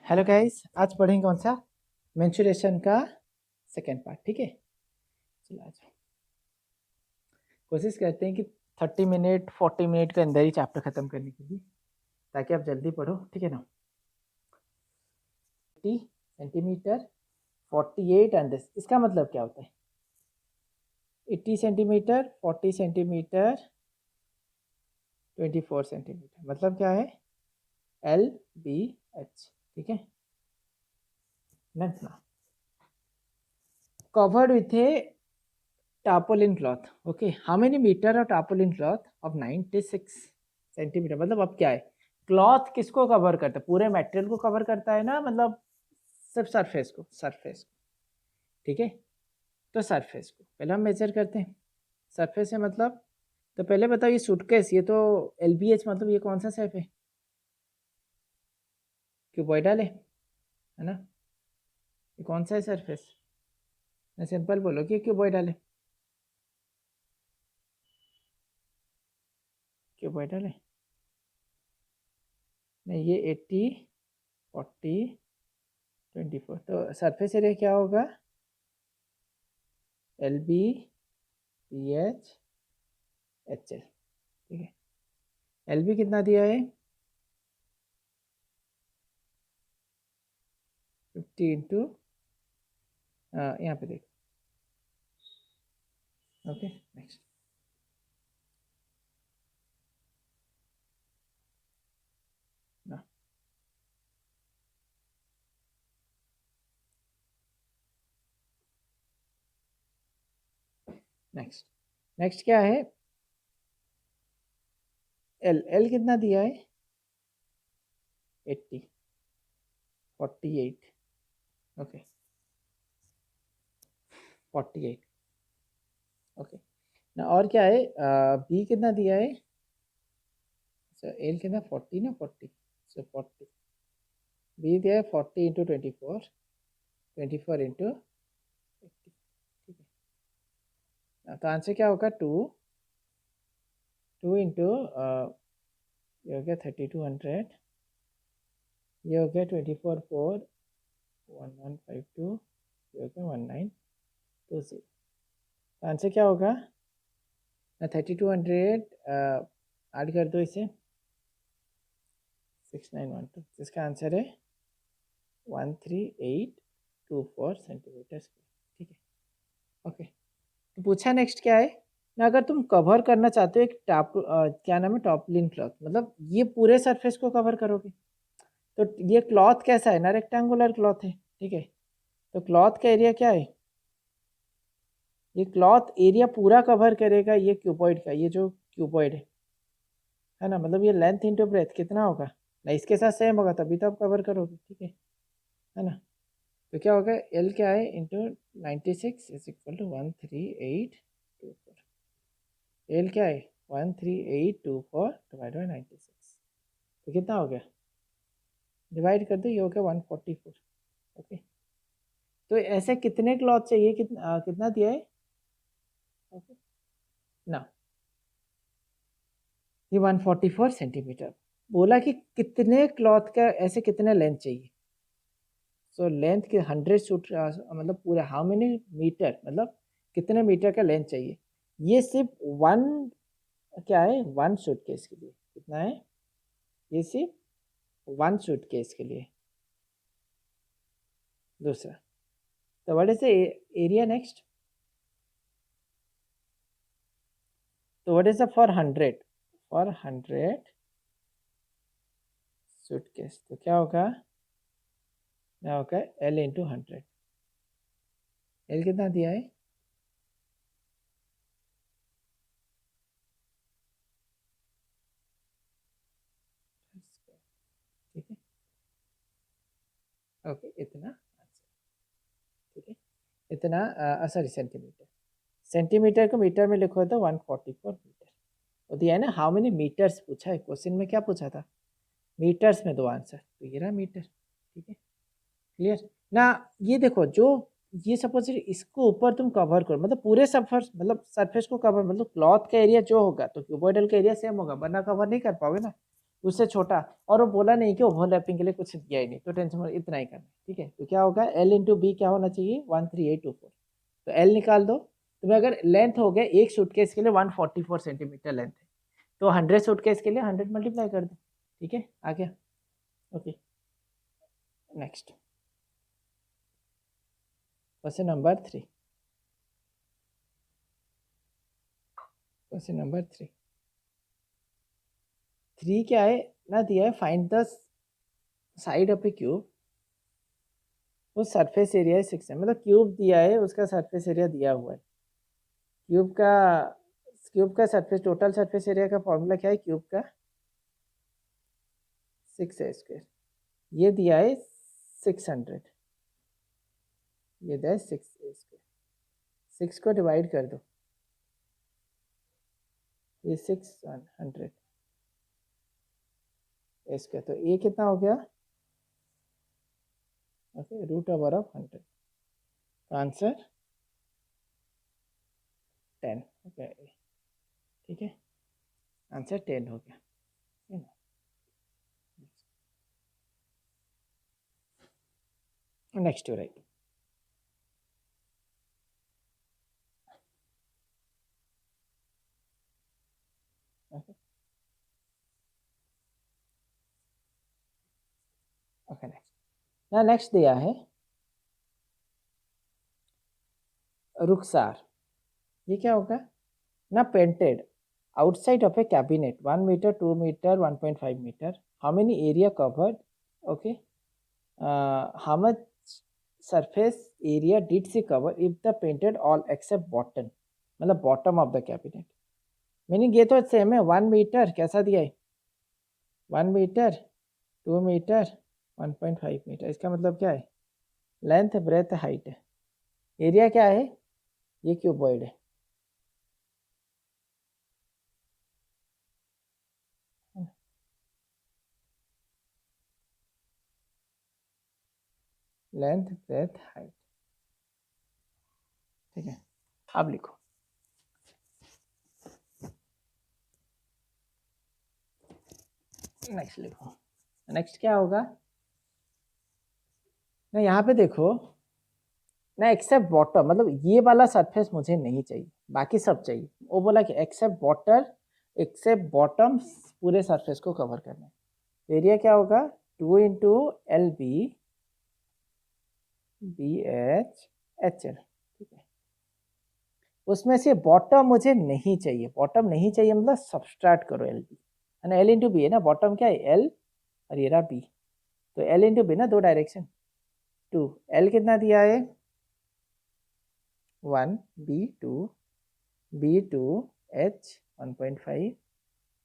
Hello guys, आज पढ़ेंगे कौन सा मेंस्ट्रुएशन का सेकेंड पार्ट। ठीक है, चलो आ जाओ। कोशिश करते हैं कि 30 मिनट 40 मिनट के अंदर ही चैप्टर ख़त्म करने के लिए, ताकि आप जल्दी पढ़ो। ठीक है ना। 80 सेंटीमीटर 48 एंड दिस, इसका मतलब क्या होता है? 80 सेंटीमीटर 40 सेंटीमीटर 24 सेंटीमीटर, मतलब क्या है? LBH। ठीक है, लेंथ ना covered with a tarpaulin cloth. Okay, how many meter of tarpaulin cloth of 96 centimetre? मतलब अब क्या है, क्लॉथ किसको कवर करता है? पूरे मटेरियल को कवर करता है ना, मतलब सिर्फ सरफेस को, ठीक है। तो सरफेस को पहले हम मेजर करते हैं। सरफेस है मतलब, तो पहले बताओ ये सूटकेस, ये तो LBH, मतलब ये कौन सा शेप है? क्यूबॉइडल है ना। ये कौन सा है सरफेस? सिंपल बोलो कि क्यूबॉइडल है। क्यूबॉइडल है नहीं, ये 80 40 24, तो सरफेस एरिया क्या होगा? LBH HL। ठीक है, LB कितना दिया है? 50 इंटू, यहाँ पे देखो। ओके, नेक्स्ट नेक्स्ट नेक्स्ट क्या है? L कितना दिया है? 80 48। ओके, 48। ओके ना, और क्या है? B कितना दिया है? L कितना? 40 ना, 40, सो 40। B दिया है 40 इंटू 24, 24 इंटू 80। ठीक है, तो आंसर क्या होगा? 2 इंटू, ये हो गया 3200, ये हो गया 24 4 1152, ये हो गया 1920। तो आंसर क्या होगा? 3200 ऐड कर दो इसे, 6912, जिसका आंसर है 13824 सेंटीमीटर स्क्वायर। ठीक है, ओके। तो पूछा नेक्स्ट क्या है ना, अगर तुम कवर करना चाहते हो एक क्या नाम है, टॉपलिन क्लॉथ, मतलब ये पूरे सरफेस को कवर करोगे, तो ये क्लॉथ कैसा है ना? रेक्टेंगुलर क्लॉथ है। ठीक है, तो क्लॉथ का एरिया क्या है? ये क्लॉथ एरिया पूरा कवर करेगा ये क्यूबॉइड का, ये जो क्यूबॉइड है ना, मतलब ये लेंथ इंटू ब्रेथ कितना होगा ना, इसके साथ सेम होगा, तभी तो आप कवर करोगे। ठीक है ना। तो क्या होगा? L क्या है? Into 96 is equal to 13824। L क्या है? 13824 डिवाइड बाई 96, तो कितना हो गया? डिवाइड कर दो, ये हो गया 144। ओके, तो ऐसे कितने क्लॉथ चाहिए? कितना दिया है? ओके ना, ये 144 सेंटीमीटर बोला कि कितने क्लॉथ का ऐसे कितने लेंथ चाहिए। सो लेंथ के 100 सूट, मतलब पूरे हाउ मेनी मीटर, मतलब कितने मीटर का लेंथ चाहिए। ये सिर्फ वन, क्या है, वन सूटकेस के लिए कितना है? ये सिर्फ वन सूटकेस के लिए। दूसरा, तो what is the area next? तो what is the for 100 suitcase, तो क्या होगा? क्या होगा? L into 100। L कितना दिया है? ठीक है, ओके, इतना आंसर। ठीक है, इतना, सॉरी, सेंटीमीटर। सेंटीमीटर को मीटर में लिखो तो 144 मीटर। तो दिया है ना, हाउ मेनी मीटर्स पूछा है क्वेश्चन में, क्या पूछा था? मीटर्स में दो आंसर, तो ये रहा मीटर। ठीक है, क्लियर ना। ये देखो, जो ये सपोज इसको ऊपर तुम कवर करो, मतलब पूरे सरफेस, मतलब सरफेस को कवर, मतलब क्लॉथ का एरिया जो होगा, तो क्यूबॉइडल का एरिया सेम होगा, वरना कवर नहीं कर पाओगे ना। उससे छोटा, और वो बोला नहीं कि ओवरलैपिंग के लिए कुछ दिया ही नहीं, तो टेंशन मत, इतना ही करना है, ठीक है। तो क्या होगा, L इंटू बी क्या होना चाहिए, 13824। तो L निकाल दो। तुम्हें अगर लेंथ हो गया एक सूटकेस के लिए 144 सेंटीमीटर लेंथ है, तो 100 सूटकेस के लिए 100 मल्टीप्लाई कर दो, ठीक है, आ गया। Okay, next question number 3। Question number 3 क्या है ना, दिया है find the side of A cube, उस सरफेस एरिया है 6 है, मतलब क्यूब दिया है, उसका सरफेस एरिया दिया हुआ है। क्यूब का सरफेस, टोटल सरफेस एरिया का फॉर्मूला क्या है, क्यूब का 6a²। ये दिया है 600, ये दिया है 6a²। 6 को डिवाइड कर दो, ये 600 a², तो ए कितना हो गया, ओके, √100। आंसर 10 हो गया, ठीक है, आंसर 10 हो गया। Next two right. Okay, next दिया है रुखसार। ये क्या होगा ना, painted outside of a cabinet 1 meter, 2 meter, 1.5 meter, how many area covered, okay, how much surface area did she cover if the painted all except bottom, मतलब bottom of the cabinet, meaning ये तो same है। 1 metre कैसा दिया है, 1 metre, 2 metre, 1.5 metre, इसका मतलब क्या है, लेंथ ब्रेथ हाइट है। एरिया क्या है, ये क्यूबॉइड है, लेंथ ब्रेथ हाइट, ठीक है। अब लिखो, नेक्स्ट लिखो। नेक्स्ट क्या होगा ना, यहाँ पे देखो ना, एक्सेप्ट बॉटम, मतलब ये वाला सरफेस मुझे नहीं चाहिए, बाकी सब चाहिए। वो बोला कि एक्सेप्ट बॉटम पूरे सरफेस को कवर करना है। एरिया क्या होगा, 2 इंटू LB BH HL, ठीक है। उसमें से बॉटम मुझे नहीं चाहिए, बॉटम नहीं चाहिए मतलब सब्सट्रैक्ट करो LB, है ना, L इंटू बी है ना, बॉटम क्या है L और ये रहा B, तो L इंटू बी ना, दो डायरेक्शन 2, L कितना दिया है 1, B2 H 1.5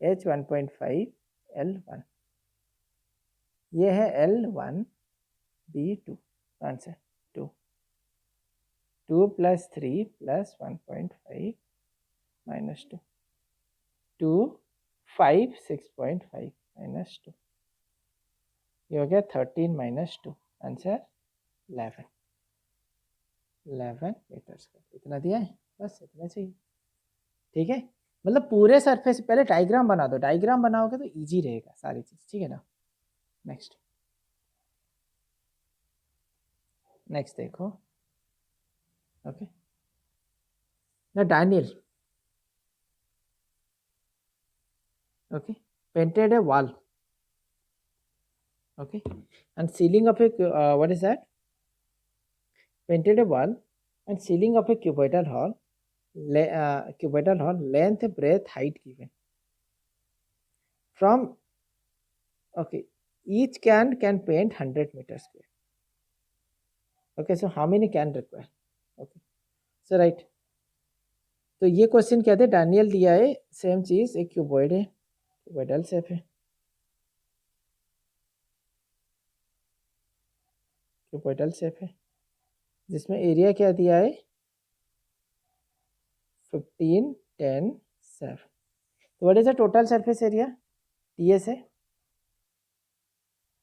H 1.5 L1, ये है L1 B2, आंसर 2 2 + 3 + 1.5 -2 2 5 6.5 -2, ये हो गया 13 - 2, आंसर 11 मीटर स्क्वायर, इतना दिया है, बस इतना चाहिए, ठीक है। मतलब पूरे सरफेस से पहले डायग्राम बना दो, डायग्राम बनाओगे तो इजी रहेगा सारी चीज, ठीक है ना। नेक्स्ट देखो, ओके ना, Daniel, okay, painted a wall, okay, and ceiling of a what is that, painted a wall and ceiling of a cuboidal hall, length breadth height given from, okay, each can paint 100 meters square, okay, so how many can require, okay, so right, तो ये question क्या थे, Daniel दिया है same चीज, एक cuboid है, cuboidal shape है, क्यूबॉइडल शेप है, जिसमें एरिया क्या दिया है 15 10 7, तो what is the total surface area, TS है,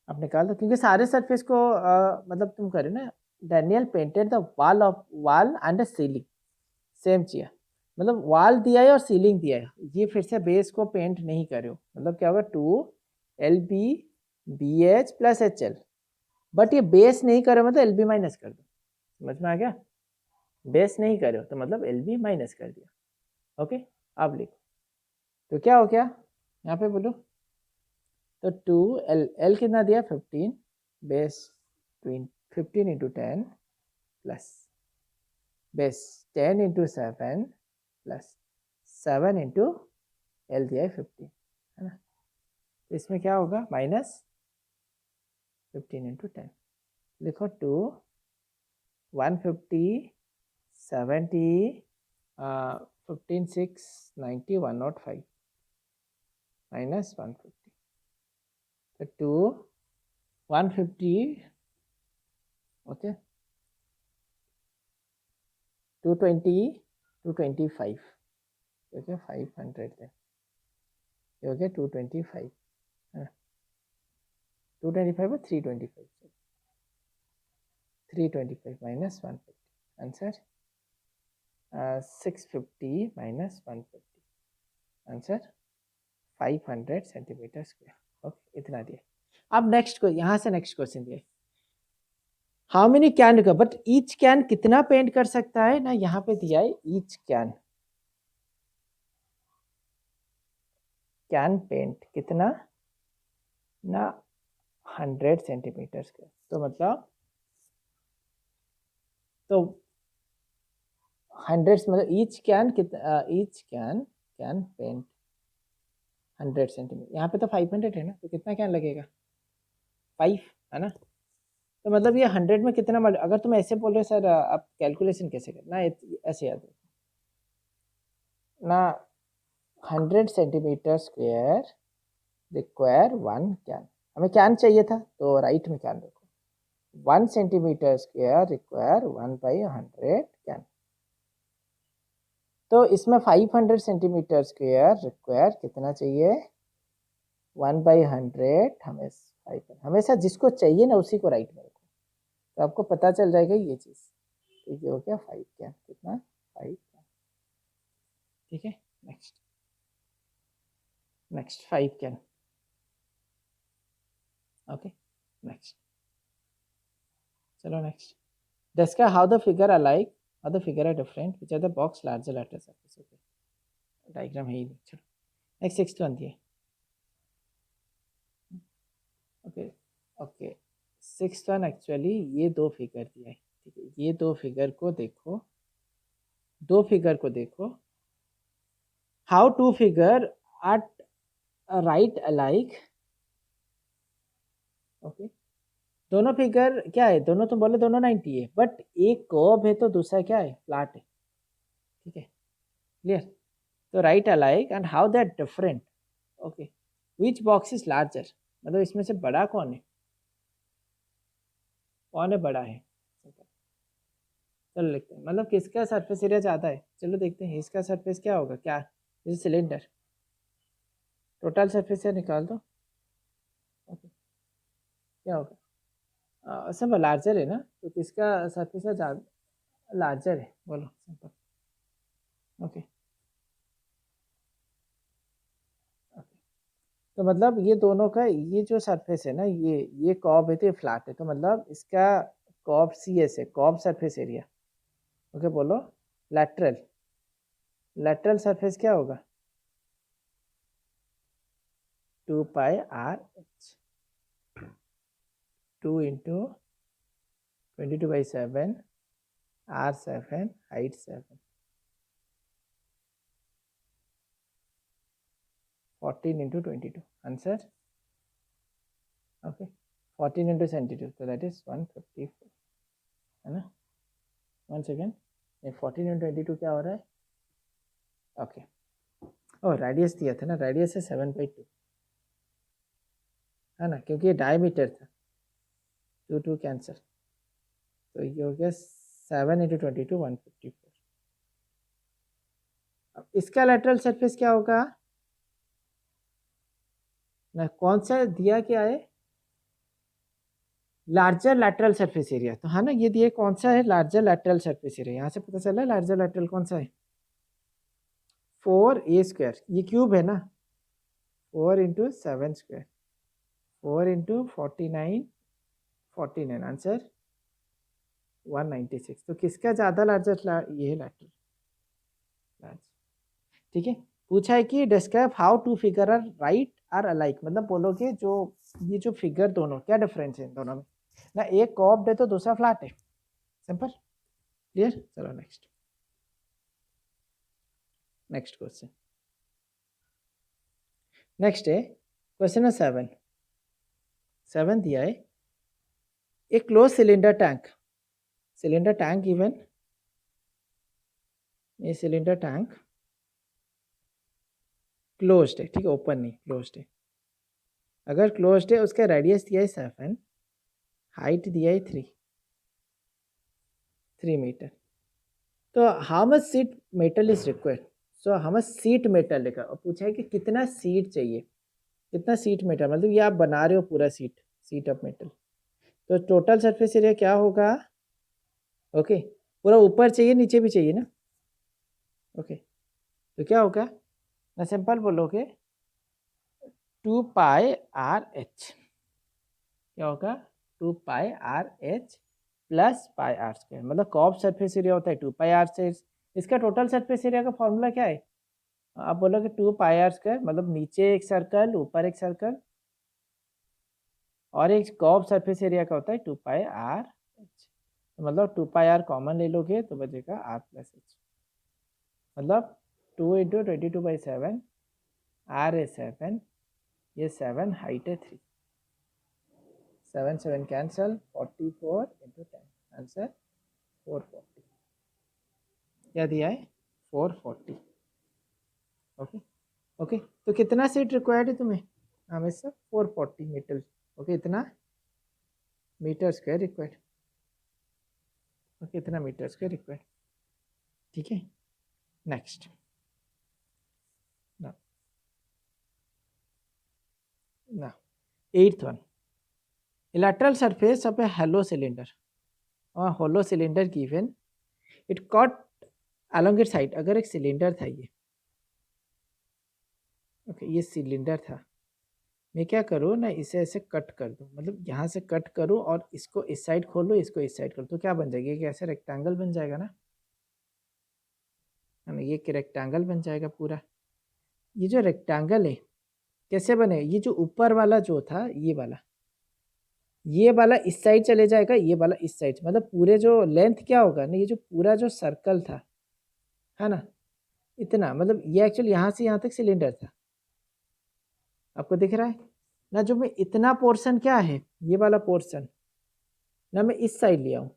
आप निकाल दो, क्योंकि सारे सरफेस को मतलब तुम करे ना, Daniel painted the wall and ceiling, same चीज, मतलब वॉल दिया है और सीलिंग दिया है, ये फिर से बेस को पेंट नहीं करे हो, मतलब क्या होगा 2 L B B H plus H L, but ये बेस नहीं करे मतलब एल बी माइनस कर दो, समझ में आ गया? बेस नहीं करे तो मतलब एल बी माइनस कर दिया। ओके, अब लिखो तो क्या हो गया यहाँ पे बोलो, तो 2 एल एल कितना दिया 15, base 15 into 10 plus base 10 into 7 plus 7 into L दिया है 15, है ना? तो इसमें क्या होगा माइनस 15 इंटू 10, लिखो 2 150 70 15 6 90 105 माइनस 150, तो 2 150 ओके 220 225 ओके 500 है, ये हो गया 225 है ना, 225 और 325 325 minus 150 answer 650 minus 150 answer 500 centimetre square. Okay, इतना दिया। अब नेक्स्ट को यहाँ से नेक्स्ट क्वेश्चन दिया, हाउ मेनी कैन का, बट ईच कैन कितना पेंट कर सकता है ना, यहाँ पे दिया है ईच कैन पेंट कितना ना 100 सेंटीमीटर स्क्वायर, तो मतलब तो 100 मतलब ईच कैन कितना, ईच कैन पेंट 100 सेंटीमीटर, यहाँ पे तो 500 है ना, तो कितना कैन लगेगा 5, है ना? तो मतलब ये 100 में कितना अगर तुम ऐसे बोल रहे हो सर आप कैलकुलेशन कैसे करना, ऐसे याद ना 100 सेंटीमीटर स्क्वायर रिक्वायर 1 कैन, हमें कैन चाहिए था तो राइट में कैन रखो, 1 सेंटीमीटर स्क्वायर रिक्वायर 1/100 कैन, तो इसमें 500 सेंटीमीटर स्क्वायर रिक्वायर कितना चाहिए 1/100, हमेशा जिसको चाहिए ना उसी को राइट में रखो, तो आपको पता चल जाएगा ये चीज़, तो ये हो गया 5 कैन, कितना 5 कैन, ठीक है? नेक्स्ट 5 कैन, ओके नेक्स्ट, चलो next, describe how the figure are alike, how the figure are different, which are the box larger letter surface, okay diagram है ही नहीं, चलो नेक्स्ट 6th वन दिए, okay okay 6th one actually ये दो figure दिया है, ठीक है, ये दो फिगर को देखो, दो फिगर को देखो, how two figure are right alike, okay दोनों फिगर क्या है, दोनों तो बोले दोनों 90 है, बट एक कर्व है तो दूसरा क्या है फ्लैट है, ठीक है क्लियर, तो right alike and how they are different, okay which box is larger, मतलब इसमें से बड़ा कौन है, कौन है बड़ा है, चलो लिखते हैं, मतलब किसका सरफेस एरिया ज़्यादा है, चलो देखते हैं इसका सरफेस क्या होगा, क्या जैसे सिलेंडर, टोटल सरफेस एरिया निकाल दो, ओके क्या होगा सब लार्जर है ना, तो किसका सरफेस एरिया ज़्यादा लार्जर है, बोलो सिंपल, ओके तो मतलब ये दोनों का ये जो सरफेस है ना, ये कर्व है तो ये फ्लैट है, तो मतलब इसका कर्व सी एस है, कर्व सरफेस एरिया, ओके बोलो लैटरल, लैटरल सरफेस क्या होगा 2πr/h, 2 into 22/7 r7 height 7 14 into 22 answer, okay 14 into 72 तो दैट इज 154, है ना, 1 सेकेंड, 14 इंटू 22 क्या हो रहा है, ओके और रेडियस दिया था ना, रेडियस है 7/2, है ना, क्योंकि ये डायमीटर था, 2 कैंसर, तो ये हो गया 7 इंटू 22 154, अब इसका लेटरल सरफेस क्या होगा ना, कौन सा दिया क्या है लार्जर लैटरल सरफेस एरिया, तो हाँ ना ये दिया कौन सा है लार्जर लैटरल सरफेस एरिया, यहाँ से पता चला लार्जर लैटरल कौन सा है 4a स्क्वायर, ये क्यूब है ना 4 इंटू 7 स्क्वायर, 4 इंटू 49 49 आंसर 196। तो किसका ज़्यादा लार्जेस्ट ये है लैटरल लार्ज। ठीक है, पूछा है कि describe how two figure are right are alike, मतलब बोलोगे जो ये जो फिगर दोनों क्या डिफरेंस है इन दोनों में ना, एक कर्व्ड है तो दूसरा फ्लैट है। Simple, clear. चलो नेक्स्ट क्वेश्चन। नेक्स्ट है क्वेश्चन नंबर 7 दिया है, ए क्लोज सिलेंडर टैंक गिवन, ये सिलेंडर टैंक क्लोज्ड है, ठीक है, ओपन नहीं क्लोज्ड है। अगर क्लोज्ड है उसका रेडियस दिया है 7, हाइट दिया है 3 मीटर। तो how much seat metal is required, so how much seat metal लिखा और पूछा है कि कितना सीट चाहिए, कितना सीट मेटल, मतलब ये आप बना रहे हो पूरा सीट ऑफ मेटल, तो टोटल सरफेस एरिया क्या होगा। ओके, पूरा ऊपर चाहिए नीचे भी चाहिए ना। ओके, तो क्या होगा ना, सिंपल बोलोगे 2 पाई आर एच, क्या होगा 2 pi R H plus pi are square, मतलब कर्व सरफेस एरिया होता है 2 पाई आर से। इसका टोटल सरफेस एरिया का फॉर्मूला क्या है, आप बोलोगे 2 पाई आर स्क्वायर, मतलब नीचे एक सर्कल ऊपर एक सर्कल, और एक कर्व सरफेस एरिया का होता है 2 पाई आर एच, मतलब 2 पाई आर कॉमन ले लोगे तो बचेगा आर प्लस एच, मतलब 2 इंटू 22/7, आर है 7, ये 7, हाइट है 3, 7 7 कैंसल, 44 इंटू 10 आंसर 440, क्या दिया है 440। ओके ओके, तो कितना सीट रिक्वायर्ड है तुम्हें, हमेशा 440 मीटर। ओके, इतना मीटर स्क्वायर रिक्वायर्ड, ओके इतना मीटर स्क्वायर रिक्वायर्ड, ठीक है। नेक्स्ट ना 8th one, lateral surface of a hollow cylinder given, it cut along its side, अगर एक सिलेंडर था ये, ओके ये सिलेंडर था, मैं क्या करूँ ना, इसे ऐसे कट कर दूँ, मतलब यहाँ से कट करूँ और इसको इस साइड खोलो इसको इस साइड खोलो, तो क्या बन जाएगी, एक ऐसे रेक्टेंगल बन जाएगा ना, है ना, ये एक रेक्टेंगल बन जाएगा पूरा। ये जो रेक्टेंगल है कैसे बने, ये जो ऊपर वाला जो था ये वाला इस साइड चले जाएगा, ये वाला इस साइड, मतलब पूरे जो लेंथ क्या होगा ना, ये जो पूरा जो सर्कल था, है ना, इतना, मतलब ये एक्चुअली यहाँ से यहाँ तक सिलेंडर था, आपको दिख रहा है ना, जो मैं इतना पोर्शन क्या है, ये वाला पोर्शन ना मैं इस साइड लिया हूँ,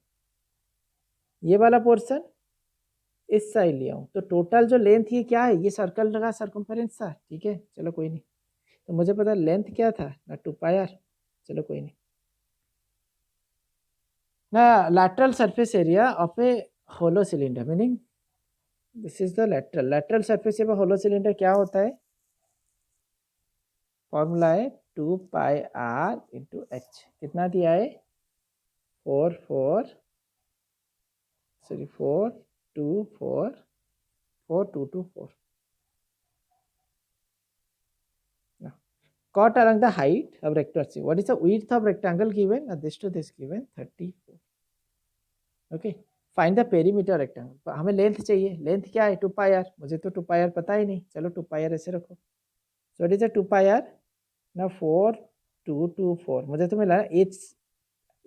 ये वाला पोर्शन इस साइड लिया हूँ, तो टोटल जो लेंथ ये क्या है, ये सर्कल का सर्कमफेरेंस था, ठीक है, चलो कोई नहीं, तो मुझे पता लेंथ क्या था ना 2 पाई आर, चलो कोई नहीं ना। Lateral surface area of a hollow cylinder, meaning this is the lateral surface area hollow cylinder क्या होता है, फॉर्मूला है 2 पाई आर इंटू एच, कितना दिया है 4 now cut along the height of rectangle, see what is the width of rectangle given, this to this given 34, okay, find the perimeter rectangle, हमें length चाहिए, length क्या है 2 pi are, मुझे तो 2 pi are पता ही नहीं, चलो 2 पाई आर ऐसे रखो, so it is a 2 pi r ना 4224, मुझे तो मिला एच,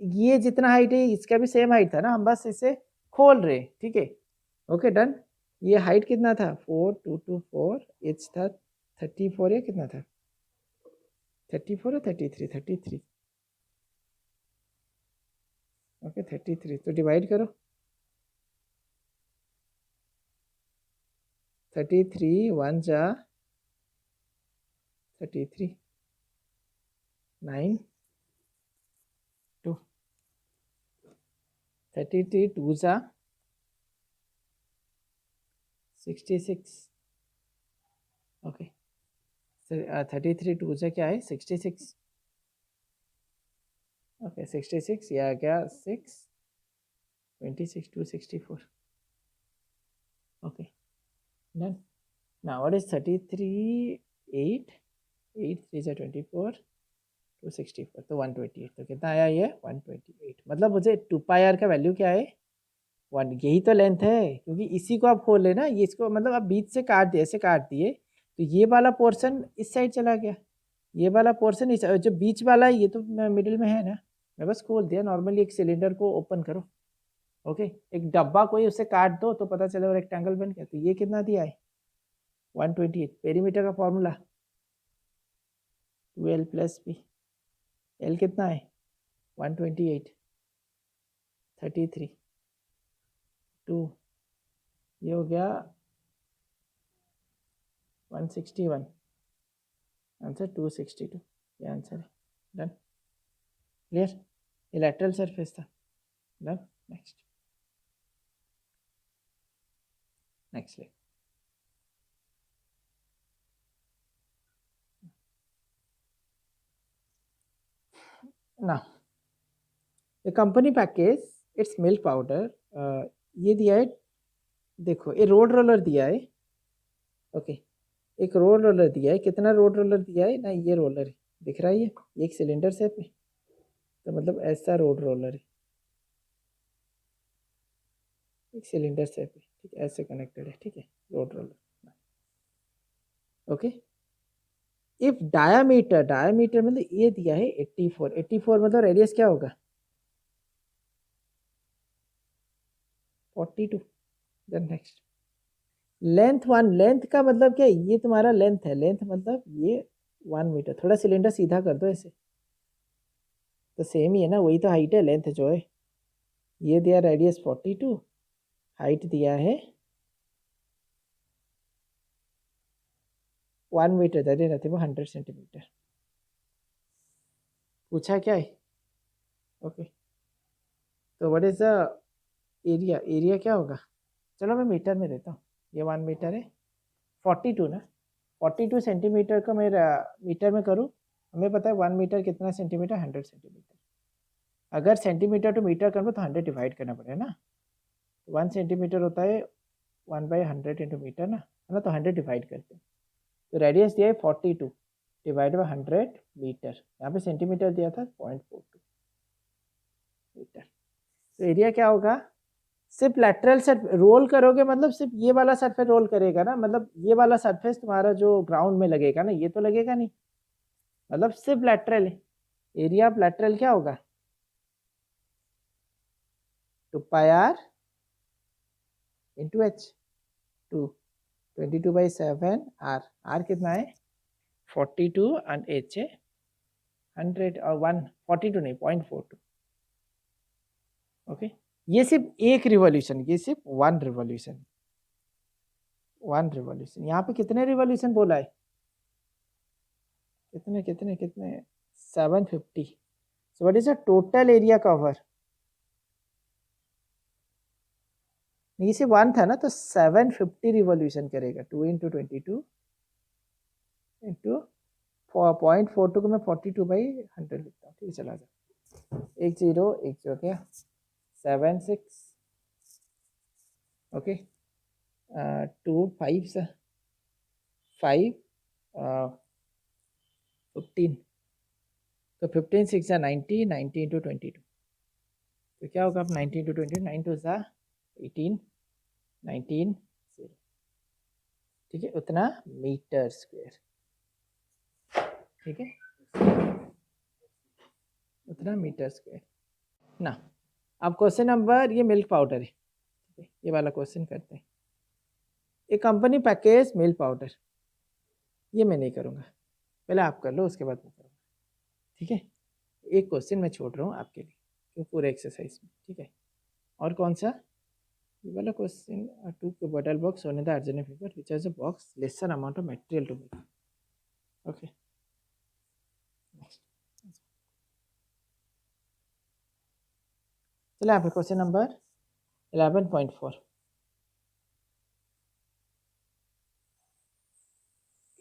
ये जितना हाइट है इसका भी सेम हाइट था ना, हम बस इसे खोल रहे, ठीक है, ओके डन। ये हाइट कितना था 4224, एच था 34 या कितना था 34 या 33, ओके 33, तो डिवाइड करो 33 1 जा 33 9 2 33 2 जा 66, ओके 33 2 जा क्या है 66, ओके 66, ये आ गया 6 26 2 64, okay done। now what is 33 8 8 3 is 24, 264 तो 128, तो कितना आया ये 128। मतलब मुझे 2πr का वैल्यू क्या है 1, यही तो लेंथ है, क्योंकि इसी को आप खोल लेना, ये इसको मतलब आप बीच से काट दिए, ऐसे काट दिए तो ये वाला पोर्शन इस साइड चला गया, ये वाला पोर्शन इस, जो बीच वाला है ये तो मिडिल में है ना, मैं बस खोल दिया नॉर्मली। एक सिलेंडर को ओपन करो, ओके, एक डब्बा कोई उससे काट दो तो पता चले रेक्टेंगल बन गया। तो ये कितना दिया है 128। पेरीमीटर का formula 2l plus B, L कितना है 128, 33, 2, ये हो गया 161, आंसर 262, ये आंसर है। डन, क्लियर, ये लैटरल सरफेस था। डन, नेक्स्ट नेक्स्ट ले। ना ये company package it's milk powder, ये दिया है, देखो ये रोड रोलर दिया है, ओके, एक रोड रोलर दिया है, कितना रोड रोलर दिया है ना, ये रोलर है, दिख रहा है ये एक सिलेंडर शेप में, तो मतलब ऐसा रोड रोलर है, एक सिलेंडर शेप है, ठीक है, ऐसे कनेक्टेड है, ठीक है, road roller, okay. If diameter, diameter मतलब ये दिया है 84, 84 मतलब रेडियस क्या होगा 42। देन नेक्स्ट लेंथ 1, लेंथ का मतलब क्या है, ये तुम्हारा लेंथ है, लेंथ मतलब ये 1 मीटर, थोड़ा सिलेंडर सीधा कर दो ऐसे, तो सेम ही है ना, वही तो हाइट है, लेंथ जो है, ये दिया रेडियस 42, हाइट दिया है 1 metre, that is nothing 100 centimetre. पूछा क्या है, ओके, तो what is the area, area क्या होगा, चलो मैं मीटर में देता हूँ, ये 1 मीटर है, 42 ना, 42 सेंटीमीटर का मैं मीटर में करूँ, हमें पता है 1 मीटर कितना सेंटीमीटर, 100 सेंटीमीटर, अगर सेंटीमीटर टू मीटर करना तो 100 डिवाइड करना पड़ेगा ना, 1 सेंटीमीटर होता है 1/100 इंटू मीटर ना, है ना, तो 100 डिवाइड करते हैं, तो रेडियस दिया है 42 डिवाइड बाई 100 मीटर, यहाँ पे सेंटीमीटर दिया था 0.42 मीटर, तो एरिया क्या होगा, सिर्फ लैटरल सर्फ रोल करोगे मतलब सिर्फ ये वाला सरफेस रोल करेगा ना, मतलब ये वाला सरफेस तुम्हारा जो ग्राउंड में लगेगा ना, ये तो लगेगा नहीं, मतलब सिर्फ लैटरल है, एरिया ऑफ लैटरल क्या होगा 2πr into H, 22/7 are, are कितना है 42 एंड एच है 100 और 142 नहीं 0.42, ओके। ये सिर्फ एक रिवॉल्यूशन, ये सिर्फ 1 रिवॉल्यूशन, 1 रिवॉल्यूशन, यहाँ पे कितने रिवॉल्यूशन बोला है, कितने कितने कितने 750, so what is the total area cover, ये सिर्फ 1 था ना, तो 750 रिवॉल्यूशन करेगा, 2 इंटू 22 इंटू 0.42 को मैं 42/100 लिखता हूँ, ठीक है, चला जाए, एक जीरो क्या 76, ओके, 2 5 5 15, तो 15 6 90, 90 इंटू 22, तो क्या होगा, 90 इंटू 20, 9 2 18, 19 0, ठीक है, उतना मीटर स्क्वायर, ठीक है, उतना मीटर स्क्वायर ना। अब क्वेश्चन नंबर, ये मिल्क पाउडर है, ठीक है, ये वाला क्वेश्चन करते हैं, ये कंपनी पैकेज मिल्क पाउडर, ये मैं नहीं करूँगा, पहले आप कर लो उसके बाद मैं करूँगा, ठीक है, एक क्वेश्चन मैं छोड़ रहा हूँ आपके लिए, क्यों पूरे एक्सरसाइज में, ठीक है। और कौन सा, ये वाला question, two bottle box on the urgent paper which has a box lesser amount of material to make, okay, चलो यहाँ पे question number 11.4,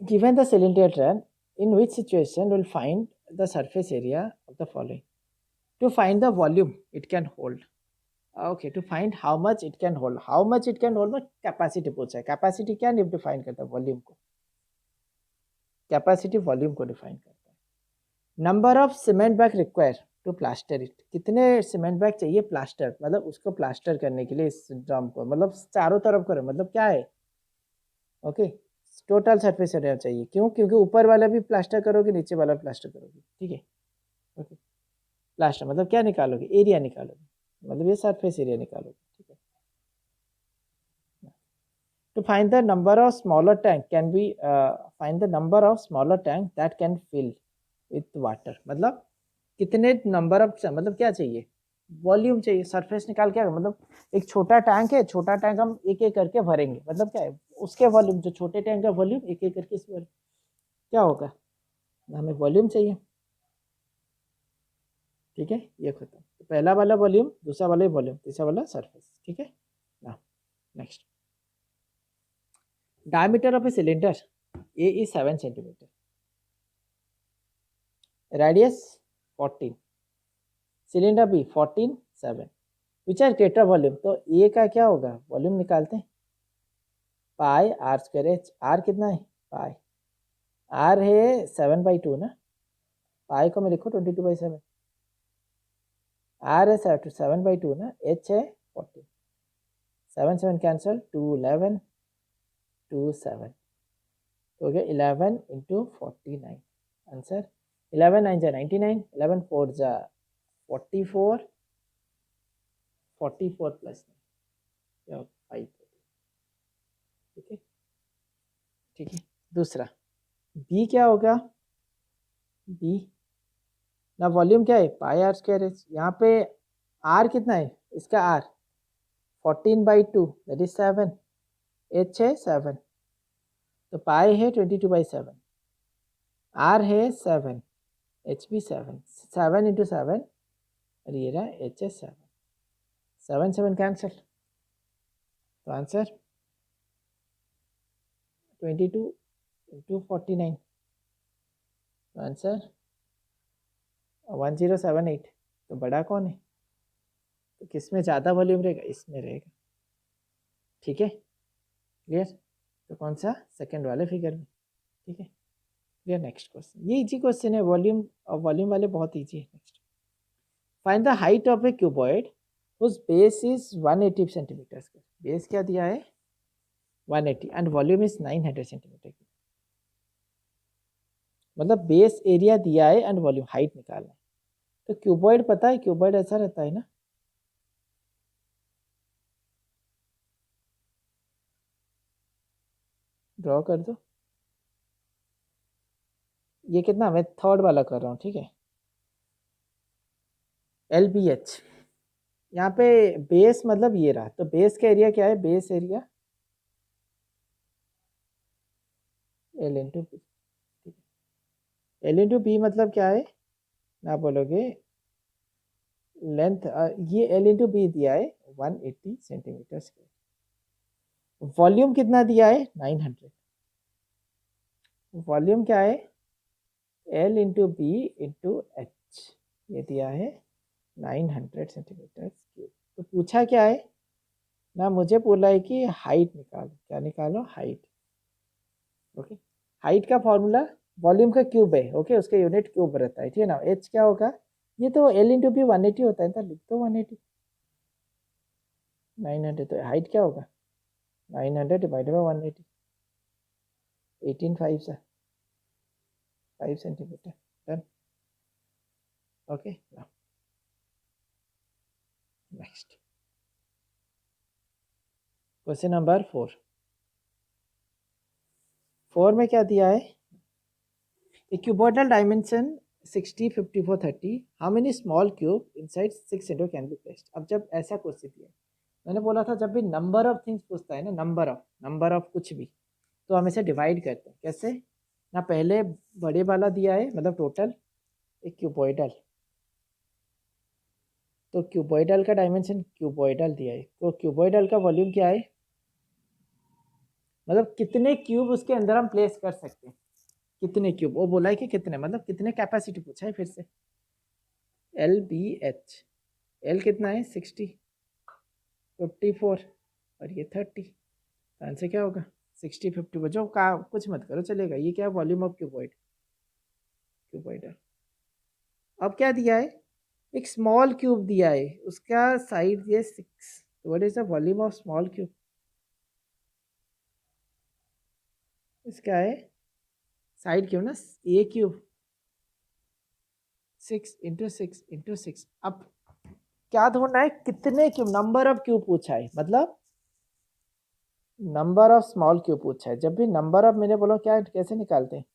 given the cylinder run, in which situation will find the surface area of the following, to find the volume it can hold, okay, to find how much it can hold, how much it can hold में capacity पूछा है, capacity क्या नहीं define करता है, volume को, capacity volume को define करता है, number of cement bag require to plaster it, कितने सीमेंट बैग चाहिए प्लास्टर, मतलब उसको प्लास्टर करने के लिए इस ड्रम को, मतलब चारों तरफ करो, मतलब क्या है, ओके, टोटल सरफेस एरिया चाहिए, क्यों, क्योंकि ऊपर वाला भी प्लास्टर करोगे, नीचे वाला प्लास्टर करोगे, ठीक है, ओके, प्लास्टर मतलब क्या निकालोगे, एरिया निकालोगे, मतलब ये सरफेस एरिया निकालोगे, ठीक है। To find the number of smaller tank can be find the number of smaller tank that can fill with water, मतलब कितने नंबर ऑफ, मतलब क्या चाहिए, वॉल्यूम चाहिए, सरफेस निकाल के, मतलब एक छोटा टैंक है, छोटा टैंक हम एक एक करके भरेंगे, मतलब क्या है उसके वॉल्यूम, जो छोटे टैंक का वॉल्यूम एक एक करके इसमें क्या होगा, हमें वॉल्यूम चाहिए, ठीक है, ये खत्म, तो पहला वाला वॉल्यूम, दूसरा वाला वॉल्यूम, तीसरा वाला सरफेस, ठीक है ना। Next, diameter of a cylinder A is 7 centimetre, radius 14, cylinder B 14 7, which are greater volume, तो ए का क्या होगा, वॉल्यूम निकालते हैं, pi are square h, r कितना है, पाई, आर है 7/2 ना, पाई को मैं लिखो 22/7, आर है 7/2 ना, एच है 14, 7 7 कैंसल, 2 11 2 7, तो हो गया 11 इंटू 49, आंसर 11 9 जा 99, 11 4 जा 44, 44 प्लस 5, ठीक है, ठीक है। दूसरा बी क्या होगा, बी ना वॉल्यूम क्या है, पाई आर स्क्वायर एच, यहाँ पे आर कितना है, इसका आर 14/2 दैट इज 7, एच है 7, तो पाई है 22/7, आर है 7, एच भी 7, 7 इंटू 7, और ये रहा एच है 7, 7 7 कैंसल, तो आंसर 22 इंटू 49, तो आंसर 1078, तो बड़ा कौन है, तो किस में ज़्यादा वॉल्यूम रहेगा, इसमें रहेगा, ठीक है, क्लियर, तो कौन सा, सेकंड वाले फिगर में, ठीक है, क्लियर। नेक्स्ट क्वेश्चन, ये इजी क्वेश्चन है, वॉल्यूम और वॉल्यूम वाले बहुत इजी है। Next, find the height of A cuboid whose base is 180 centimetre, base क्या दिया है 180 एंड वॉल्यूम इज 900 सेंटीमीटर, मतलब बेस एरिया दिया है एंड वॉल्यूम, हाइट निकालना है, तो क्यूबॉइड पता है, क्यूबॉइड ऐसा रहता है ना, ड्रॉ कर दो, ये कितना, मैं थर्ड वाला कर रहा हूँ, ठीक है, LBH, यहाँ पे बेस मतलब ये रहा, तो बेस का एरिया क्या है, base area L into B, ठीक है, L इंटू बी मतलब क्या है ना, बोलोगे लेंथ, ये L इंटू बी दिया है 180 सेंटीमीटर स्क्वायर, वॉल्यूम कितना दिया है 900, वॉल्यूम क्या है L into B into H, ये दिया है 900 सेंटीमीटर क्यूब, तो पूछा क्या है ना, मुझे बोला है कि हाइट निकालो, क्या निकालो, हाइट, ओके, हाइट का फॉर्मूला वॉल्यूम का क्यूब है, ओके, उसका यूनिट क्यूब रहता है, ठीक है ना, एच क्या होगा, ये तो L इंटू बी 180 होता है, तो लिख दो 180, 900, तो हाइट क्या होगा 900 डिवाइडेड बाई 180, 18 5 से 5 centimetre, done, okay. Next, question number 4 में क्या दिया है, a cuboidal dimension 60 54 30, how many small cube inside 6 center can be placed, अब जब ऐसा क्वेश्चन दिया, मैंने बोला था जब भी नंबर ऑफ थिंग्स पूछता है ना, नंबर ऑफ कुछ भी, तो हम इसे डिवाइड करते हैं, कैसे ना, पहले बड़े वाला दिया है, मतलब टोटल एक क्यूबॉइडल, तो क्यूबॉइडल का डायमेंशन, क्यूबॉइडल दिया है, तो क्यूबॉइडल का वॉल्यूम क्या है, मतलब कितने क्यूब उसके अंदर हम प्लेस कर सकते हैं, कितने क्यूब, वो बोला है कि कितने, मतलब कितने कैपेसिटी पूछा है, फिर से LBH, L कितना है 60 54 और ये 30, आंसर क्या होगा 60 50, बचो का कुछ मत करो चलेगा, ये क्या है वॉल्यूम ऑफ क्यूबॉइड, क्यूबॉइडल, अब क्या दिया है, एक स्मॉल क्यूब दिया है, उसका साइड दिया 6, तो what is the volume of small cube, इसका है साइड क्यूब ना, ए क्यूब 6 × 6 × 6। अब क्या ढूंढना है, कितने क्यूब, नंबर ऑफ क्यूब पूछा है, मतलब नंबर ऑफ स्मॉल क्यूब पूछा है। जब भी नंबर ऑफ मैंने बोला क्या कैसे निकालते हैं,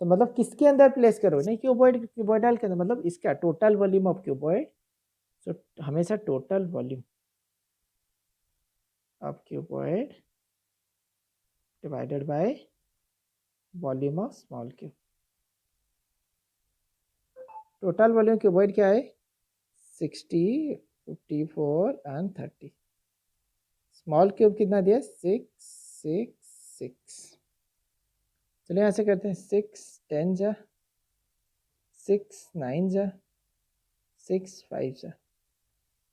तो मतलब किसके अंदर प्लेस करो, नहीं क्यूबॉइड, क्यूबॉइडल के अंदर, मतलब इसका टोटल वॉल्यूम ऑफ क्यूबॉइड, तो हमेशा total volume of cuboid divided by volume of small cube. Total volume cuboid क्या है, 60, 54 एंड 30। स्मॉल क्यूब कितना दिया, 6 6 6। चलिए यहाँ से करते हैं, 6 10 जा, 6 9 जा, 6 5 जा,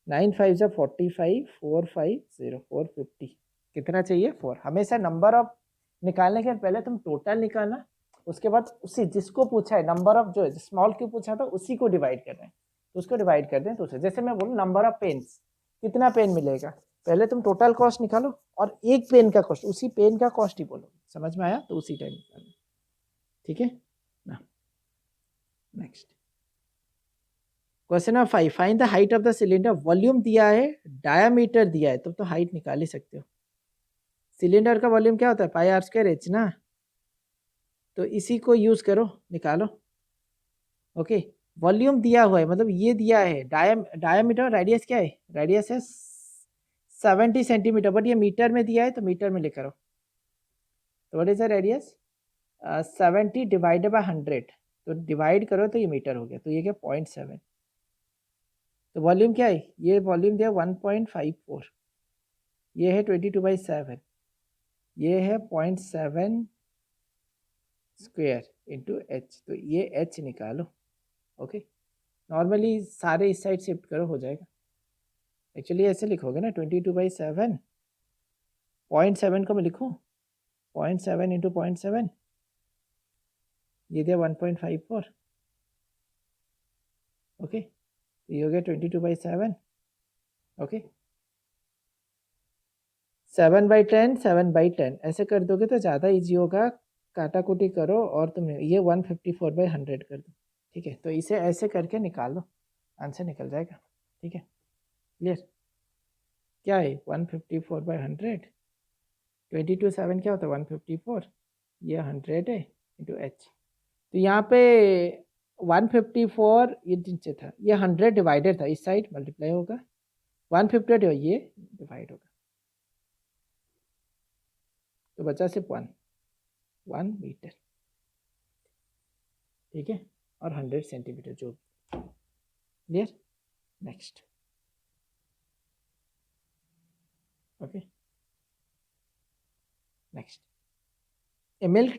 9 5 जा 45, 4 5 0 450। कितना चाहिए, 4। हमेशा नंबर ऑफ निकालने के पहले तुम टोटल निकालना, उसके बाद उसी जिसको पूछा है नंबर ऑफ, जो स्मॉल क्यूब पूछा था उसी को डिवाइड करना है, तो उसको डिवाइड कर दें। तो उसे जैसे मैं बोलूँ नंबर ऑफ पेन्स, कितना पेन मिलेगा, पहले तुम टोटल कॉस्ट निकालो और एक पेन का कॉस्ट, उसी पेन का कॉस्ट ही बोलो। समझ में आया, तो उसी टाइम निकालो, ठीक है ना। Next question number 5, find the height of the cylinder. Volume दिया है, डायामीटर दिया है, तो हाइट निकाल ही सकते हो। सिलेंडर का वॉल्यूम क्या होता है, पाई आर स्क्वायर एच ना, तो इसी को यूज करो, निकालो। ओके, वॉल्यूम दिया हुआ है, मतलब ये दिया है, डायामीटर, रेडियस क्या है, रेडियस है 70 सेंटीमीटर, बट ये मीटर में दिया है, तो मीटर में लिख करो। तो what is the radius, 70 divided by 100, तो डिवाइड करो तो ये मीटर हो गया, तो ये क्या 0.7। तो वॉल्यूम क्या है, ये वॉल्यूम दिया 1.54, ये है 22/7, ये है 0.7 स्क्वेयर इंटू एच, तो ये एच निकालो। ओके, नॉर्मली सारे इस साइड शिफ्ट करो, हो जाएगा। एक्चुअली ऐसे लिखोगे ना, 22/7, 0.7 को मैं लिखूँ 0.7 इंटू 0.7, ये दिया 1.54। ओके, ये हो गया 22/7। ओके, 7/10, 7/10 ऐसे कर दोगे तो ज़्यादा इजी होगा, काटा कुटी करो और तुम ये 154/100 कर दो। ठीक है, तो इसे ऐसे करके निकाल दो, आंसर निकल जाएगा। ठीक है, क्लियर। क्या है 154/100, 22/7 क्या होता है 154, ये 100 है इंटू एच, तो यहाँ पे 154 ये नीचे था, ये 100 डिवाइडेड था, इस साइड मल्टीप्लाई होगा, 150 ये डिवाइड होगा, तो बचा सिर्फ 1 मीटर। ठीक है, और 100 सेंटीमीटर जो, क्लियर। नेक्स्ट, ओके, नेक्स्ट, ए मिल्क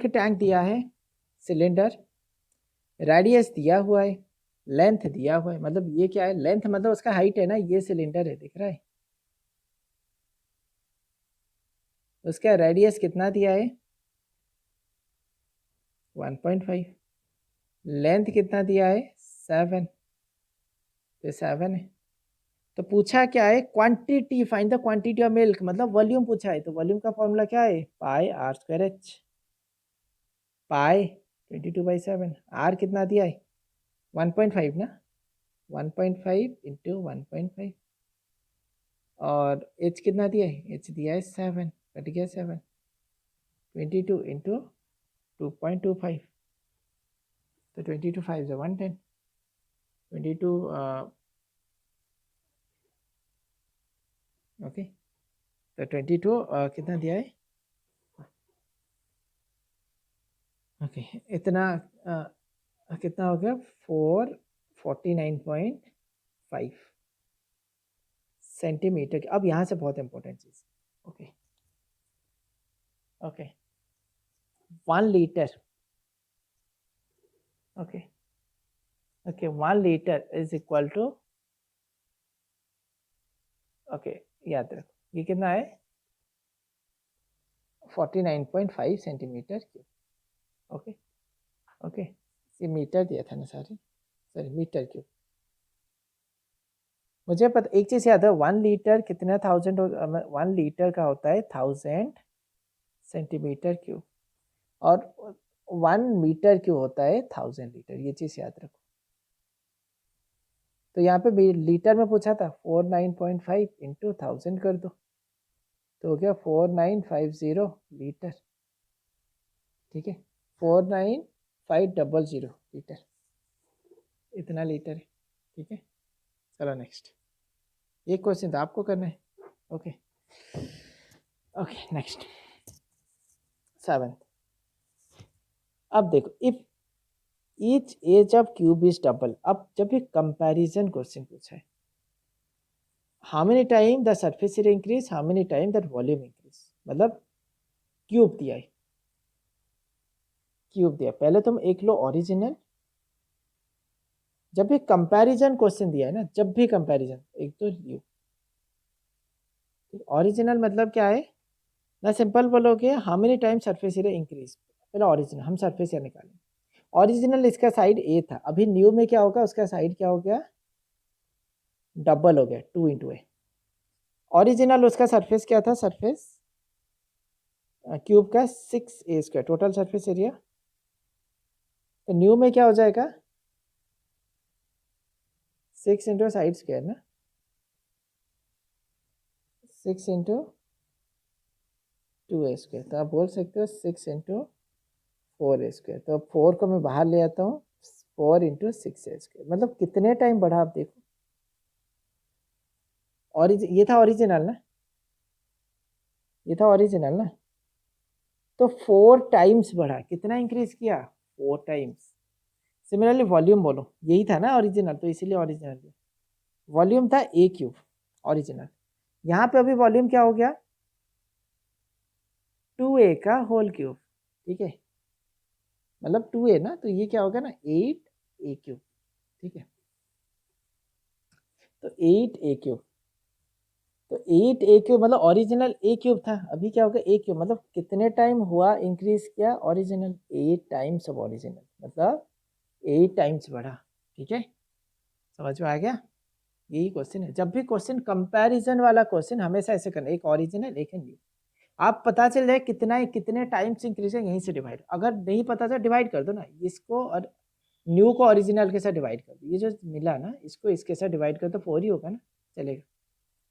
टैंक दिया है, सिलेंडर, रेडियस दिया हुआ है, लेंथ दिया हुआ है, मतलब ये क्या है, लेंथ मतलब उसका हाइट है ना, ये सिलेंडर है, दिख रहा है, उसका रेडियस कितना दिया है 1.5, लेंथ कितना दिया है 7, तो 7 है। तो पूछा क्या है, quantity, find the quantity of milk, मतलब वॉल्यूम पूछा है, तो वॉल्यूम का फॉर्मूला क्या है, pi are square H, pi 22/7, R कितना दिया है 1.5 ना, 1.5 इंटू 1.5, और एच कितना दिया है, एच दिया है 7, कट गया 7, 22 इंटू 2.25, तो 22 5 से 110, 22 ओके, तो 22 कितना दिया है, ओके, इतना कितना हो गया 449.5 सेंटीमीटर। अब यहाँ से बहुत इंपॉर्टेंट चीज, okay okay, 1 litre, okay okay, 1 litre is equal to, okay याद रखो ये कितना है 49.5 सेंटीमीटर क्यूब। ओके, ओके, ये मीटर दिया था ना, सॉरी मीटर क्यूब। मुझे पता एक चीज़ याद है, 1 लीटर कितना 1000 1 लीटर का होता है 1000 सेंटीमीटर क्यूब, और 1 मीटर क्यूब होता है 1000 लीटर, ये चीज़ याद रखो। तो यहाँ पे लीटर में पूछा था, 49.5 इंटू 1000 कर दो, तो हो गया 4950 लीटर। ठीक है, 49500 लीटर, इतना लीटर है। ठीक है, चलो नेक्स्ट, ये क्वेश्चन तो आपको करना है। Okay okay, next 7। अब देखो, if each edge of cube is double. अब जब भी कंपैरिजन क्वेश्चन पूछा है, how many time the surface area increase, how many time that volume increase, मतलब क्यूब दिया है, क्यूब दिया। पहले तुम एक लो ओरिजिनल, जब भी कंपैरिजन क्वेश्चन दिया है ना, जब भी कंपैरिजन, एक तो यू ओरिजिनल मतलब क्या है ना, सिंपल बोलोगे how many time surface area increase, पहले ओरिजिनल, हम सरफेस एरिया निकालें। ओरिजिनल इसका साइड ए था, अभी न्यू में क्या होगा, उसका साइड क्या हो गया, डबल हो गया, 2 इंटू ए। ओरिजिनल उसका सरफेस क्या था, सरफेस क्यूब का 6a², टोटल सरफेस एरिया। तो न्यू में क्या हो जाएगा, 6 इंटू साइड स्क्वायर ना, 6 इंटू 2a², तो आप बोल सकते हो 6 इंटू 4a²। तो अब 4 को मैं बाहर ले आता हूँ, 4 इंटू 6a², मतलब कितने टाइम बढ़ा आप देखो। ये था ओरिजिनल ना, ये था ओरिजिनल ना, तो 4 टाइम्स बढ़ा, कितना इंक्रीज किया, 4 टाइम्स। सिमिलरली वॉल्यूम बोलो, यही था ना ओरिजिनल, तो इसीलिए ओरिजिनल वॉल्यूम था a³ ओरिजिनल। यहाँ पे अभी वॉल्यूम क्या हो गया, 2a का होल क्यूब। ठीक है, मतलब 2a ना, तो ये क्या होगा ना, 8a³। ठीक है, तो 8a³, तो 8a³ मतलब ओरिजिनल a³ था, अभी क्या होगा a³, मतलब कितने टाइम हुआ इंक्रीज किया ओरिजिनल, 8 टाइम्स ऑफ ओरिजिनल, मतलब 8 टाइम्स बढ़ा। ठीक है, समझ में आ गया। यही क्वेश्चन है, जब भी क्वेश्चन कंपैरिजन वाला क्वेश्चन हमेशा ऐसे करना, एक ओरिजिनल एक न्यू, आप पता चल जाए कितना कितने टाइम्स इंक्रीज है, यहीं से डिवाइड, अगर नहीं पता तो डिवाइड कर दो ना, इसको और न्यू को ओरिजिनल के साथ डिवाइड कर दो, ये जो मिला ना इसको इसके साथ डिवाइड कर दो, 4 ही होगा ना, चलेगा।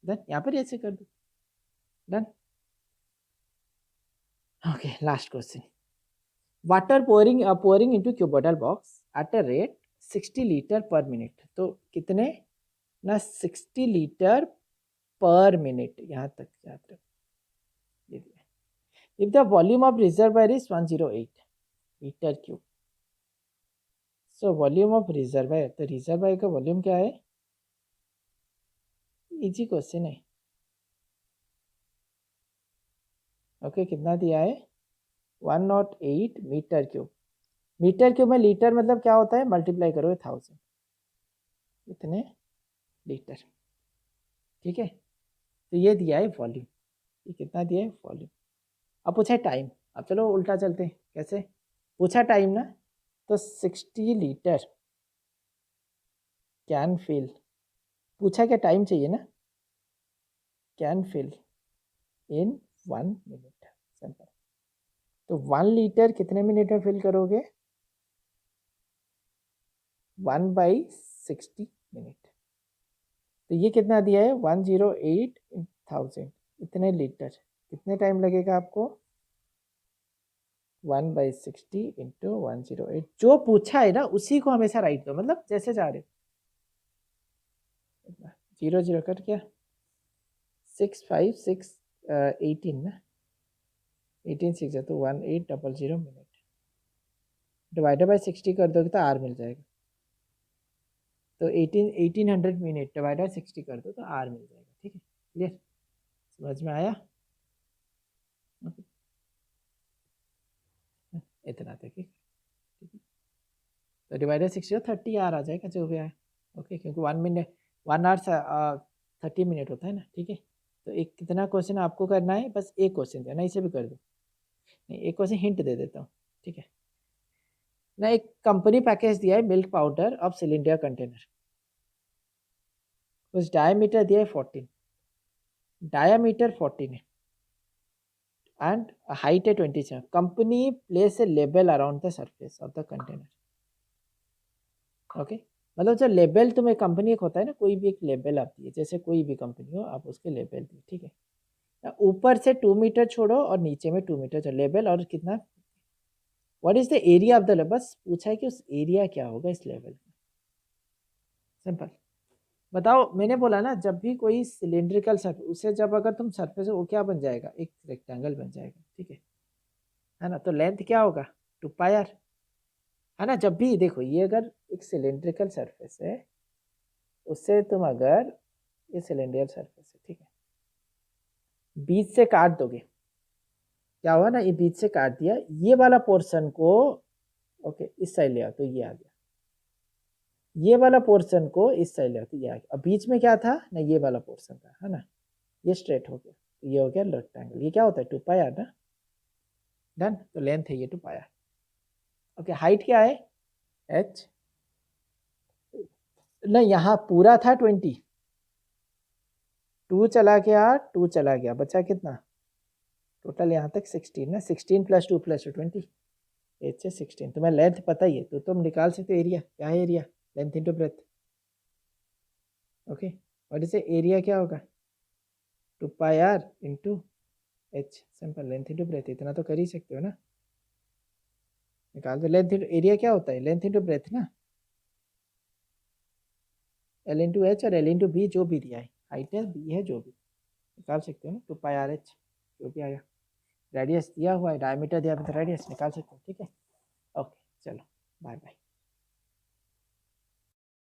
डन, यहाँ पर ऐसे कर दो, done. Okay, last question, water pouring into cuboidal box at a rate 60 litre पर मिनट, तो कितने ना, 60 लीटर पर मिनट, यहाँ तक याद रखो। If the volume of reservoir is 108 metre cube, so volume of reservoir, तो रिजर्वायर का वॉल्यूम क्या है, इजी क्वेश्चन है। ओके, कितना दिया है, 108 मीटर क्यूब। मीटर क्यूब में लीटर मतलब क्या होता है, मल्टीप्लाई करो 1000, इतने लीटर। ठीक है, तो ये दिया है वॉल्यूम, ये कितना दिया है वॉल्यूम। अब पूछा है टाइम, अब चलो उल्टा चलते हैं, कैसे पूछा टाइम ना, तो 60 लीटर कैन फिल, पूछा क्या टाइम चाहिए ना, can fill in 1 minute, simple. तो 1 लीटर कितने मिनट में फिल करोगे, 1/60 मिनट। तो ये कितना दिया है, 108,000, इतने लीटर, कितने टाइम लगेगा आपको, 1/60 इंटू 108, जो पूछा है ना उसी को हमेशा राइट दो, मतलब जैसे जा रहे, 0 0 कट गया, 6 5 6 18 ना, 18 6 है तो 1800 मिनट, डिवाइडेड बाई 60 कर दोगे तो आर मिल जाएगा, तो 1800 मिनट डिवाइडेड बाई 60 कर दो तो आर मिल जाएगा। ठीक है, क्लियर, समझ में आया, इतना तक ही। ठीक है, तो डिवाइडेड 60 तो 30 आर आ जाएगा जो भी आए। ओके, क्योंकि 1 मिनट 1 आवर 30 मिनट होता है ना। ठीक है, तो एक कितना क्वेश्चन आपको करना है, बस एक क्वेश्चन देना, इसे भी कर दो, नहीं एक क्वेश्चन हिंट दे देता हूँ। ठीक है, ना एक कंपनी पैकेज दिया है milk powder of cylinder container, उस डायमीटर दिया है 14, डायमीटर 14 है एंड हाइट है 27. Company place a label around the surface of the container. Okay, मतलब जो लेबल तुम्हें कंपनी एक होता है ना, कोई भी एक लेबल आती है, जैसे कोई भी कंपनी हो आप उसके लेबल दी, ठीक है. ऊपर से 2 मीटर छोड़ो और नीचे में 2 मीटर छोड़ो लेबल, और कितना, what is the area of the label, बस पूछा है कि उस एरिया क्या होगा इस लेवल का. सिंपल. बताओ, मैंने बोला ना जब भी कोई सिलेंड्रिकल सरफेस, उसे जब अगर तुम सरफेस, वो क्या बन जाएगा, एक रेक्टेंगल बन जाएगा, ठीक है ना. तो लेंथ क्या होगा, 2 पाई आर, है ना. जब भी देखो, ये अगर एक सिलेंड्रिकल सरफेस है, उससे तुम अगर, ये सिलेंड्रिकल सरफेस है, ठीक है, बीच से काट दोगे, क्या हुआ ना, ये बीच से काट दिया, ये वाला पोर्शन को, ओके, इस साइड ले आओ तो ये आ गया, ये वाला पोर्शन को इस साइड ले आओ तो ये आ गया. अब बीच में क्या था ना, ये वाला पोर्शन था, है ना, ये स्ट्रेट हो गया, तो ये हो गया रेक्टेंगल. ये क्या होता है, 2 पाई आर ना. डन. तो लेंथ है ये 2 पाई आर. ओके, हाइट क्या है, h, नहीं यहाँ पूरा था 20, 2 चला गया, 2 चला गया, बचा कितना, टोटल यहाँ तक 16 ना, 16 प्लस 2 प्लस 20, एच है 16. तुम्हें लेंथ पता ही है तो तुम निकाल सकते हो एरिया. क्या है area, length into breadth. Okay, और इसे एरिया क्या होगा, 2 pi r into h. Simple, length into breadth, इतना तो कर ही सकते हो ना. निकाल दो. लेंथ इंटू एरिया क्या होता है, लेंथ इंटू ब्रेथ ना, एल इंटू एच और एल इंटू बी, जो भी दिया है, हाइट है, बी है, जो भी निकाल सकते हो ना. 2 पाई आर एच जो भी आएगा. रेडियस दिया हुआ है, डायमीटर दिया है, तो रेडियस निकाल सकते हो, ठीक है. ओके, चलो, बाय बाय.